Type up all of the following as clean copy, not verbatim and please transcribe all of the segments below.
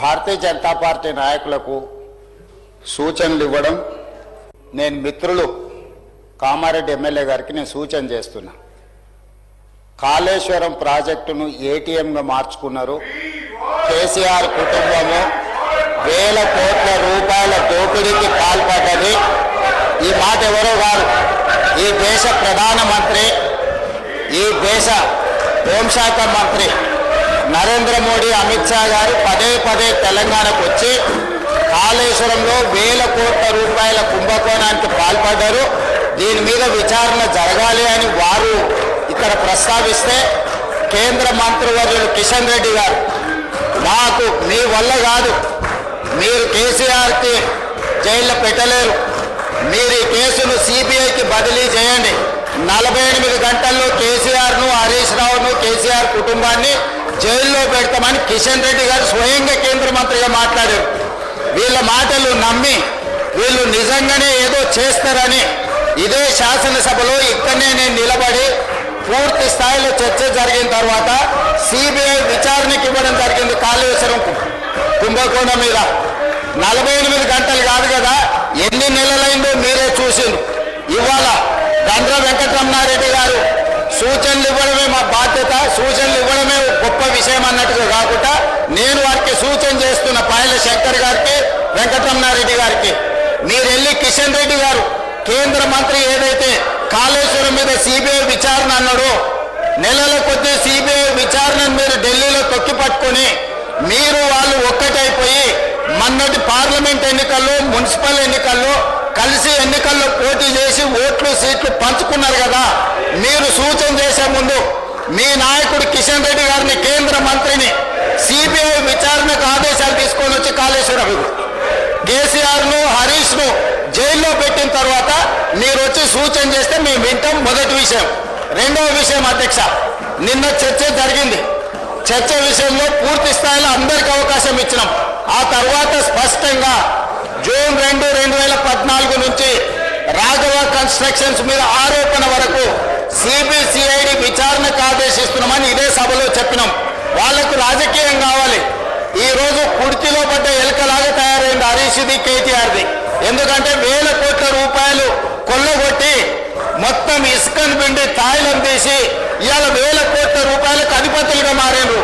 Bharatiya Janata party నాయకులకు సూచనలు ఇవ్వడం, నేను మిత్రులు కామారెడ్డి ఎమ్మెల్యే గారికి నేను సూచన చేస్తున్నా. కాళేశ్వరం ప్రాజెక్టును ఏటీఎంగా మార్చుకున్నారు. కేసీఆర్ కుటుంబము వేల కోట్ల రూపాయల దోపిడీకి పాల్పడ్డది. ఈ మాట ఎవరో కాదు, ఈ దేశ ప్రధానమంత్రి, ఈ దేశ హోంశాఖ మంత్రి నరేంద్ర మోడీ, అమిత్ షా గారు పదే పదే తెలంగాణకు వచ్చి కాళేశ్వరంలో వేల కోట్ల రూపాయల కుంభకోణానికి పాల్పడ్డారు. దీని మీద విచారణ జరగాలి అని వారు ఇక్కడ ప్రస్తావిస్తే కేంద్ర మంత్రివర్యులు కిషన్ రెడ్డి గారు, నాకు మీ వల్ల కాదు, మీరు కేసీఆర్కి జైల్లో పెట్టలేరు, మీరు ఈ కేసును సిబిఐకి బదిలీ చేయండి, 48 గంటల్లో కేసీఆర్ను, హరీష్ రావును, కేసీఆర్ కుటుంబాన్ని జైల్లో పెడతామని కిషన్ రెడ్డి గారు స్వయంగా కేంద్ర మంత్రిగా మాట్లాడారు. వీళ్ళ మాటలు నమ్మి వీళ్ళు నిజంగానే ఏదో చేస్తారని ఇదే శాసనసభలో ఇక్కడనే నేను నిలబడి పూర్తి స్థాయిలో చర్చ జరిగిన తర్వాత సిబిఐ విచారణకి ఇవ్వడం జరిగింది. కాళేశ్వరం కుంభకోణం మీద 48 గంటలు కాదు కదా, ఎన్ని నెలలైందో మీరే చూసిండ్రు. ఇవాళ గండ్ర వెంకటరమణారెడ్డి గారు సూచనలు ఇవ్వడమే మా బాధ్యత, సూచనలు ఇవ్వడమే గొప్ప విషయం అన్నట్టుగా కాకుండా నేను వారికి సూచన చేస్తున్న పాయల శంకర్ గారికి, వెంకటరమణారెడ్డి గారికి, మీరు వెళ్ళి కిషన్ రెడ్డి గారు కేంద్ర మంత్రి ఏదైతే కాళేశ్వరం మీద సిబిఐ విచారణ అన్నాడో, నెలల కొద్దీ సిబిఐ విచారణను మీరు ఢిల్లీలో తొక్కి పట్టుకొని మీరు వాళ్ళు ఒక్కటైపోయి మొన్నటి పార్లమెంట్ ఎన్నికల్లో, మున్సిపల్ ఎన్నికల్లో కలిసి ఎన్నికల్లో పోటీ చేసి ఓట్లు సీట్లు పంచుకున్నారు కదా. మీరు సూచన చేసే ముందు మీ నాయకుడు కిషన్ రెడ్డి గారిని, కేంద్ర మంత్రిని సిబిఐ విచారణకు ఆదేశాలు తీసుకొని వచ్చి కాళేశ్వరం కేసీఆర్ను, హరీష్ను జైల్లో పెట్టిన తర్వాత మీరు వచ్చి సూచన చేస్తే మేము వింటాం. మొదటి విషయం. రెండవ విషయం అధ్యక్ష, నిన్న చర్చ జరిగింది. చర్చ విషయంలో పూర్తి స్థాయిలో అందరికీ అవకాశం ఇచ్చినాం. ఆ తర్వాత స్పష్టంగా జూన్ 2, 2014 నుంచి రాఘవ కన్స్ట్రక్షన్స్ మీద ఆరోపణ వరకు సిబిసిఐడి విచారణకు ఆదేశిస్తున్నామని ఇదే సభలో చెప్పినాం. వాళ్లకు రాజకీయం కావాలి. ఈ రోజు కుర్చీలో పడ్డ ఎలుకలాగా తయారైంది హరీష్ది, కేటీఆర్ది. ఎందుకంటే వేల కోట్ల రూపాయలు కొల్లగొట్టి మొత్తం ఇసుకను పిండి తాయిలం తీసి ఇవాళ వేల కోట్ల రూపాయలకు అధిపతులుగా మారారు.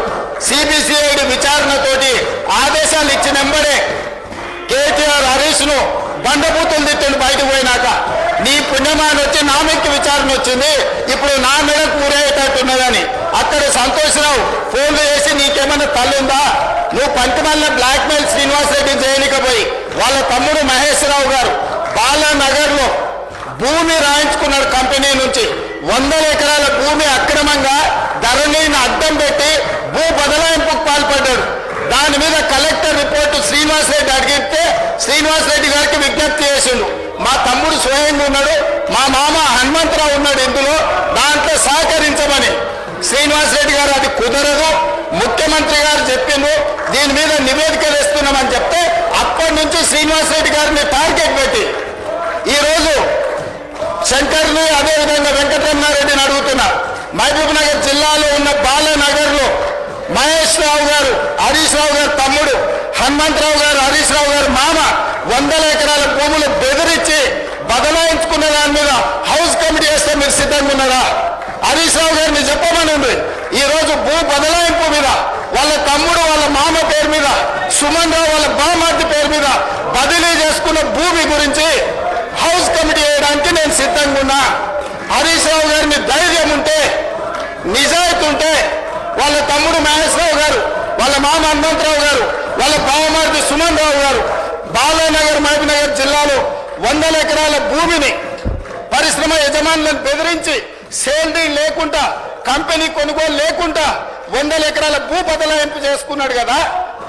సిబిసిఐడి విచారణతోటి ఆదేశాలు ఇచ్చిన వెంబడే కేటీఆర్ హరీష్ను బండబూతులు తిట్టండి బయటకు పోయినాక. నీ పుణ్యమాన్ని వచ్చి నా మీదకి విచారణ వచ్చింది, ఇప్పుడు నా మెడకు ఊరేటట్టున్నదని. అక్కడ సంతోషరావు ఫోన్లు చేసి నీకేమన్నా తల్లుందా, నువ్వు పంచమల్ల బ్లాక్మెయిల్ శ్రీనివాసరెడ్డిని చేయనికపోయి వాళ్ళ తమ్ముడు మహేష్ రావు గారు బాలానగర్లో భూమి రాయించుకున్నాడు కంపెనీ నుంచి. 100 ఎకరాల భూమి అక్రమంగా ధరణిని అడ్డం పెట్టి భూ బదలాయింపుకు పాల్పడ్డాడు. దాని మీద కలెక్టర్ రిపోర్టు శ్రీనివాసరెడ్డి అడిగితే శ్రీనివాసరెడ్డి గారికి విజ్ఞప్తి చేసిండు. మా తమ్ముడు స్వయంగా ఉన్నాడు, మా మామ హనుమంతరావు ఉన్నాడు ఇందులో, దాంట్లో సహకరించమని. శ్రీనివాసరెడ్డి గారు అది కుదరదు, ముఖ్యమంత్రి గారు చెప్పిండ్రు, దీని మీద నివేదిక వేస్తున్నామని చెప్తే అప్పటి నుంచి శ్రీనివాసరెడ్డి గారిని టార్గెట్ పెట్టి ఈరోజు శంకర్ని, అదేవిధంగా వెంకటరమణారెడ్డిని అడుగుతున్నా. మహబూబ్ నగర్ జిల్లాలో ఉన్న బాలానగర్లో మహేష్ రావు గారు, హరీష్ రావు గారు తమ్ముడు, హనుమంతరావు గారు, హరీష్ రావు గారు మామ 100 ఎకరాల భూములు బెదిరించి బదలాయించుకున్న దాని మీద హౌస్ కమిటీ వేస్తే మీరు సిద్ధంగా ఉన్నారా? హరీష్ రావు గారిని చెప్పమనండి. ఈ రోజు భూ బదలాయింపు మీద వాళ్ళ తమ్ముడు, వాళ్ళ మామ పేరు మీద, సుమన్ రావు వాళ్ళ బామార్ది పేరు మీద బదిలీ చేసుకున్న భూమి గురించి హౌస్ కమిటీ వేయడానికి నేను సిద్ధంగా ఉన్నా. హరీష్ రావు గారిని ధైర్యం ఉంటే, నిజాయితీ ఉంటే వాళ్ళ తమ్ముడు మహేష్ రావు గారు, వాళ్ళ మామ హనుమంతరావు గారు, వాళ్ళ బావమార్ది సుమన్ రావు గారు బాలానగర్, మహబూబ్ నగర్ జిల్లాలో 100 ఎకరాల భూమిని పరిశ్రమ యజమానులను బెదిరించి సేల్డీ లేకుండా, కంపెనీ కొనుగోలు లేకుండా 100 ఎకరాల భూ బదలాయింపు చేసుకున్నాడు కదా,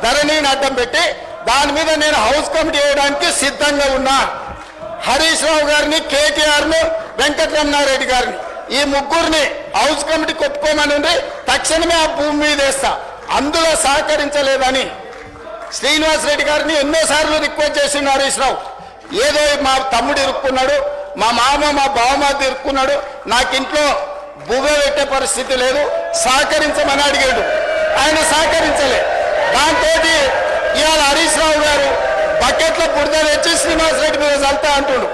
ధరణిని అడ్డం పెట్టి. దాని మీద నేను హౌస్ కమిటీ వేయడానికి సిద్ధంగా ఉన్నా. హరీష్ రావు గారిని, కేటీఆర్ను, వెంకటరమణారెడ్డి గారిని, ఈ ముగ్గురిని హౌస్ కమిటీకి ఒప్పుకోమని తక్షణమే ఆ భూమి మీద వేస్తా. అందులో సహకరించలేదని శ్రీనివాసరెడ్డి గారిని ఎన్నోసార్లు రిక్వెస్ట్ చేసిండు హరీష్ రావు. ఏదో మా తమ్ముడు ఇరుక్కున్నాడు, మా మామ, మా బావమార్ది ఇరుక్కున్నాడు, నాకు ఇంట్లో బువ్వ పెట్టే పరిస్థితి లేదు, సహకరించమని అడిగాడు. ఆయన సహకరించలే. దాంతో బురద తెచ్చి శ్రీనివాస్ రెడ్డి మీద చల్తా అంటుడు.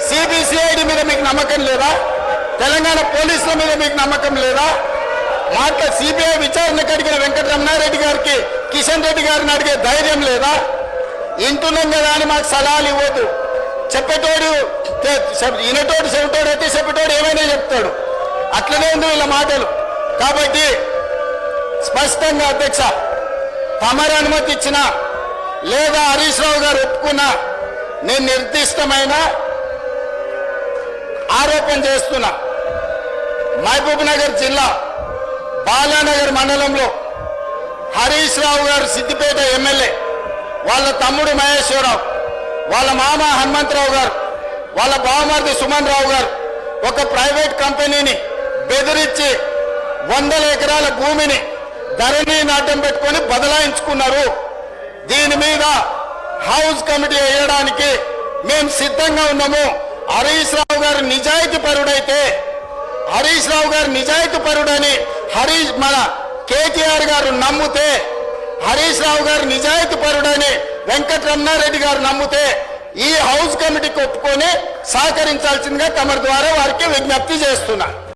సిబిసిఐడి మీద మీకు నమ్మకం లేదా? తెలంగాణ పోలీసుల మీద మీకు నమ్మకం లేదా? మాట సిబిఐ విచారణకు అడిగిన వెంకటరమణారెడ్డి గారికి కిషన్ రెడ్డి గారిని అడిగే ధైర్యం లేదా? ఇంటున్నాం కదా అని మాకు సలహాలు ఇవ్వద్దు. చెప్పేటోడు వినటోడు చెవిటోడు అయితే చెప్పేటోడు ఏమైనా చెప్తాడు. అట్లనే ఉంది వీళ్ళ మాటలు. కాబట్టి స్పష్టంగా అధ్యక్ష, తమరు అనుమతి ఇచ్చినా లేదా హరీష్ రావు గారు ఒప్పుకున్నా నేను నిర్దిష్టమైన ఆరోపణ చేస్తున్నా. మహబూబ్ నగర్ జిల్లా బాలానగర్ మండలంలో హరీష్ రావు గారు సిద్దిపేట ఎమ్మెల్యే, వాళ్ళ తమ్ముడు మహేశ్వరరావు, వాళ్ళ మామ హనుమంతరావు గారు, వాళ్ళ బావమరిది సుమన్ రావు గారు ఒక ప్రైవేట్ కంపెనీని బెదిరించి 100 ఎకరాల భూమిని ధరణి నాట్యం పెట్టుకొని బదలాయించుకున్నారు. దీని మీద హౌస్ కమిటీ వేయడానికి మేము సిద్ధంగా ఉన్నాము. హరీష్ రావు గారు నిజాయితీ పరుడైతే, హరీష్ రావు గారు నిజాయితీ పరుడని మన కేటీఆర్ గారు నమ్మితే, హరీష్ రావు గారు నిజాయితీ పరుడని వెంకటరమణారెడ్డి గారు నమ్మితే ఈ హౌస్ కమిటీకి ఒప్పుకొని సహకరించాల్సిందిగా తమ ద్వారా వారికి విజ్ఞప్తి చేస్తున్నా.